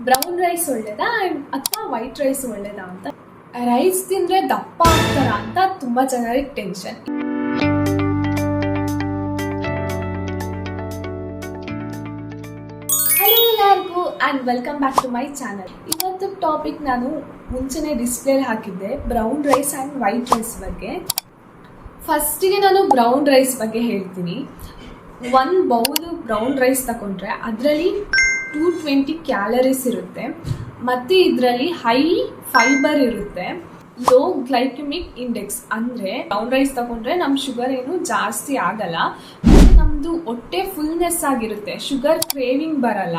Brown rice ಒಳ್ಳೇದಾ ಅಥವಾ white rice ಒಳ್ಳೇದಾ ಅಂತ. ರೈಸ್ ತಿಂದರೆ ದಪ್ಪ ಆಗ್ತಾರ ಅಂತ ತುಂಬ ಜನರಿಗೆ ಟೆನ್ಷನ್. ಹಲೋ ಎಲ್ಲರಿಗೂ and welcome back to my channel. ಇವತ್ತು ಟಾಪಿಕ್ ನಾನು ಮುಂಚೆನೇ ಡಿಸ್ಪ್ಲೇಲಿ ಹಾಕಿದ್ದೆ, brown rice and white rice ಬಗ್ಗೆ. ಫಸ್ಟಿಗೆ ನಾನು ಬ್ರೌನ್ ರೈಸ್ ಬಗ್ಗೆ ಹೇಳ್ತೀನಿ. 1 ಬೌಲು ಬ್ರೌನ್ ರೈಸ್ ತಗೊಂಡ್ರೆ ಅದರಲ್ಲಿ 220 ಕ್ಯಾಲರೀಸ್ ಇರುತ್ತೆ, ಮತ್ತು ಇದರಲ್ಲಿ ಹೈ ಫೈಬರ್ ಇರುತ್ತೆ, ಲೋ ಗ್ಲೈಕೆಮಿಕ್ ಇಂಡೆಕ್ಸ್. ಅಂದರೆ ಬ್ರೌನ್ ರೈಸ್ ತಗೊಂಡ್ರೆ ನಮ್ಮ ಶುಗರ್ ಏನು ಜಾಸ್ತಿ ಆಗಲ್ಲ, ನಮ್ಮದು ಹೊಟ್ಟೆ ಫುಲ್ನೆಸ್ ಆಗಿರುತ್ತೆ, ಶುಗರ್ ಕ್ರೇವಿಂಗ್ ಬರಲ್ಲ,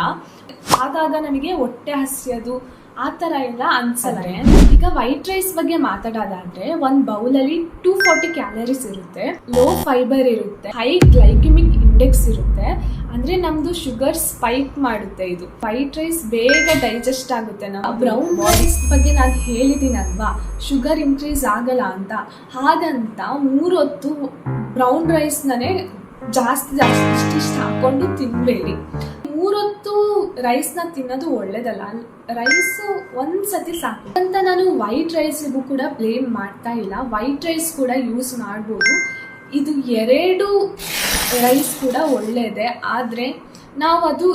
ಆಗಾಗ ನಮಗೆ ಹೊಟ್ಟೆ ಹಸಿಯೋದು ಆ ಥರ ಎಲ್ಲ ಅನ್ಸಲ್ಲ. ಈಗ ವೈಟ್ ರೈಸ್ ಬಗ್ಗೆ ಮಾತಾಡೋದಾದ್ರೆ 1 ಬೌಲಲ್ಲಿ 240 ಕ್ಯಾಲರೀಸ್ ಇರುತ್ತೆ, ಲೋ ಫೈಬರ್ ಇರುತ್ತೆ, ಹೈ ಗ್ಲೈಕೆಮಿಕ್ ಇಂಡೆಕ್ಸ್ ಇರುತ್ತೆ. ಅಂದರೆ ನಮ್ಮದು ಶುಗರ್ ಸ್ಪೈಕ್ ಮಾಡುತ್ತೆ. ಇದು ವೈಟ್ ರೈಸ್ ಬೇಗ ಡೈಜೆಸ್ಟ್ ಆಗುತ್ತೆ. ನಾವು ಬ್ರೌನ್ ರೈಸ್ ಬಗ್ಗೆ ನಾನು ಹೇಳಿದ್ದೀನಲ್ವಾ, ಶುಗರ್ ಇನ್ಕ್ರೀಸ್ ಆಗಲ್ಲ ಅಂತ. ಹಾಗಂತ 3 ಹೊತ್ತು ಬ್ರೌನ್ ರೈಸ್ನೇ ಜಾಸ್ತಿ ಇಷ್ಟಿಷ್ಟು ಹಾಕ್ಕೊಂಡು ತಿನ್ನಬೇಡಿ. 3 ಹೊತ್ತು ರೈಸ್ನ ತಿನ್ನೋದು ಒಳ್ಳೇದಲ್ಲ. ರೈಸ್ ಒಂದ್ಸತಿ ಸಾಕು ಅಂತ ನಾನು ವೈಟ್ ರೈಸ್ಗೂ ಕೂಡ ಬ್ಲೇಮ್ ಮಾಡ್ತಾ ಇಲ್ಲ. ವೈಟ್ ರೈಸ್ ಕೂಡ ಯೂಸ್ ಮಾಡ್ಬೋದು. ಇದು 2 ರೈಸ್ ಕೂಡ ಒಳ್ಳೆಯದೇ, ಆದರೆ ನಾವು ಅದು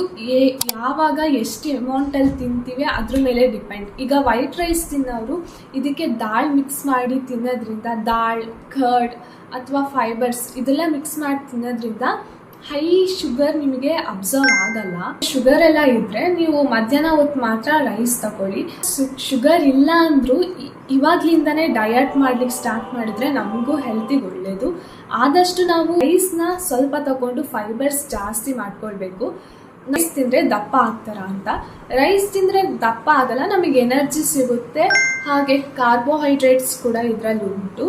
ಯಾವಾಗ ಎಷ್ಟು ಅಮೌಂಟಲ್ಲಿ ತಿಂತೀವಿ ಅದ್ರ ಮೇಲೆ ಡಿಪೆಂಡ್. ಈಗ ವೈಟ್ ರೈಸ್ ತಿನ್ನೋರು ಇದಕ್ಕೆ ದಾಲ್ ಮಿಕ್ಸ್ ಮಾಡಿ ತಿನ್ನೋದ್ರಿಂದ, ದಾಲ್, ಕರ್ಡ್ ಅಥವಾ ಫೈಬರ್ಸ್ ಇದೆಲ್ಲ ಮಿಕ್ಸ್ ಮಾಡಿ ತಿನ್ನೋದ್ರಿಂದ ಹೈ ಶುಗರ್ ನಿಮಗೆ ಅಬ್ಸರ್ವ್ ಆಗಲ್ಲ. ಶುಗರ್ ಎಲ್ಲ ಇದ್ದರೆ ನೀವು ಮಧ್ಯಾಹ್ನ ಹೊತ್ತು ಮಾತ್ರ ರೈಸ್ ತಗೊಳ್ಳಿ. ಶುಗರ್ ಇಲ್ಲ ಅಂದರೂ ಇವಾಗ್ಲಿಂದನೇ ಡಯಟ್ ಮಾಡ್ಲಿಕ್ಕೆ ಸ್ಟಾರ್ಟ್ ಮಾಡಿದ್ರೆ ನಮಗೂ ಹೆಲ್ತಿಗೆ ಒಳ್ಳೆಯದು. ಆದಷ್ಟು ನಾವು ರೈಸ್ನ ಸ್ವಲ್ಪ ತಗೊಂಡು ಫೈಬರ್ಸ್ ಜಾಸ್ತಿ ಮಾಡ್ಕೊಳ್ಬೇಕು. ರೈಸ್ ತಿಂದರೆ ದಪ್ಪ ಆಗ್ತಾರ ಅಂತ. ರೈಸ್ ತಿಂದರೆ ದಪ್ಪ ಆಗಲ್ಲ, ನಮಗೆ ಎನರ್ಜಿ ಸಿಗುತ್ತೆ, ಹಾಗೆ ಕಾರ್ಬೋಹೈಡ್ರೇಟ್ಸ್ ಕೂಡ ಇದರಲ್ಲಿ ಉಂಟು.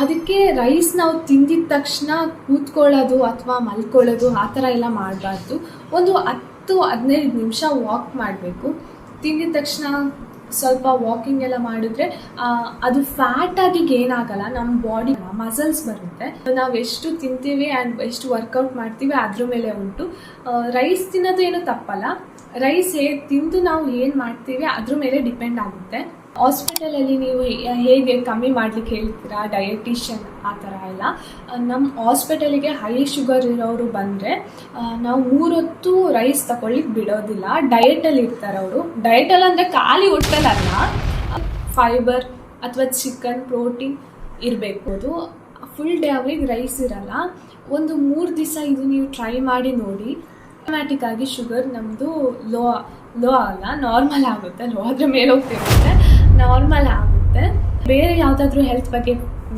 ಅದಕ್ಕೆ ರೈಸ್ ನಾವು ತಿಂದಿದ ತಕ್ಷಣ ಕೂತ್ಕೊಳ್ಳೋದು ಅಥವಾ ಮಲ್ಕೊಳ್ಳೋದು ಆ ಥರ ಎಲ್ಲ ಮಾಡಬಾರ್ದು. ಒಂದು 10-15 ನಿಮಿಷ ವಾಕ್ ಮಾಡಬೇಕು. ತಿಂದಿದ ತಕ್ಷಣ ಸ್ವಲ್ಪ ವಾಕಿಂಗ್ ಎಲ್ಲ ಮಾಡಿದ್ರೆ ಅದು ಫ್ಯಾಟಾಗಿ ಗೇನ್ ಆಗಲ್ಲ, ನಮ್ಮ ಬಾಡಿ ಮಸಲ್ಸ್ ಬರುತ್ತೆ. ನಾವು ಎಷ್ಟು ತಿಂತೀವಿ ಆ್ಯಂಡ್ ಎಷ್ಟು ವರ್ಕೌಟ್ ಮಾಡ್ತೀವಿ ಅದ್ರ ಮೇಲೆ ಉಂಟು. ರೈಸ್ ತಿನ್ನೋದು ಏನು ತಪ್ಪಲ್ಲ, ರೈಸ್ ತಿಂದು ನಾವು ಏನು ಮಾಡ್ತೀವಿ ಅದ್ರ ಮೇಲೆ ಡಿಪೆಂಡ್ ಆಗುತ್ತೆ. ಹಾಸ್ಪಿಟಲಲ್ಲಿ ನೀವು ಹೇಗೆ ಕಮ್ಮಿ ಮಾಡಲಿಕ್ಕೆ ಹೇಳ್ತೀರಾ, ಡಯಟಿಷಿಯನ್ ಆ ಥರ ಎಲ್ಲ. ನಮ್ಮ ಹಾಸ್ಪಿಟಲಿಗೆ ಹೈ ಶುಗರ್ ಇರೋರು ಬಂದರೆ ನಾವು 3 ಹೊತ್ತು ರೈಸ್ ತಗೊಳ್ಳಿಕ್ಕೆ ಬಿಡೋದಿಲ್ಲ. ಡಯಟಲ್ಲಿ ಇರ್ತಾರೆ ಅವರು. ಡಯಟಲ್ಲಿ ಅಂದರೆ ಖಾಲಿ ಹೊಟ್ಟೆಲಲ್ಲ, ಫೈಬರ್ ಅಥವಾ ಚಿಕನ್, ಪ್ರೋಟೀನ್ ಇರಬೇಕು. ಅದು ಫುಲ್ ಡೇ ಅವ್ರಿಗೆ ರೈಸ್ ಇರಲ್ಲ. ಒಂದು 3 ದಿವಸ ಇದು ನೀವು ಟ್ರೈ ಮಾಡಿ ನೋಡಿ. ಆಟೋಮ್ಯಾಟಿಕ್ ಆಗಿ ಶುಗರ್ ನಮ್ಮದು ಲೋ ಅಲ್ಲ, ನಾರ್ಮಲ್ ಆಗುತ್ತೆ. ಲೋ ಆದರೆ ಮೇಲೆ ಹೋಗ್ತಿರುತ್ತೆ, ನಾರ್ಮಲ್ ಆಗುತ್ತೆ. ಬೇರೆ ಯಾವುದಾದ್ರೂ ಹೆಲ್ತ್ ಬಗ್ಗೆ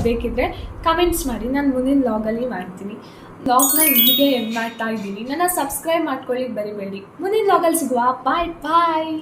ಬೇಕಿದ್ದರೆ ಕಮೆಂಟ್ಸ್ ಮಾಡಿ, ನಾನು ಮುಂದಿನ ವ್ಲಾಗಲ್ಲಿ ಮಾಡ್ತೀನಿ. ವ್ಲಾಗ್ನ ಇಲ್ಲಿಗೆ ಎಂಡ್ ಮಾಡ್ತಾ ಇದ್ದೀನಿ. ನನ್ನ ಸಬ್ಸ್ಕ್ರೈಬ್ ಮಾಡ್ಕೊಳ್ಳಿಕ್ಕೆ ಬರಿಬೇಡಿ. ಮುಂದಿನ ವ್ಲಾಗಲ್ಲಿ ಸಿಗುವ. ಬಾಯ್ ಬಾಯ್.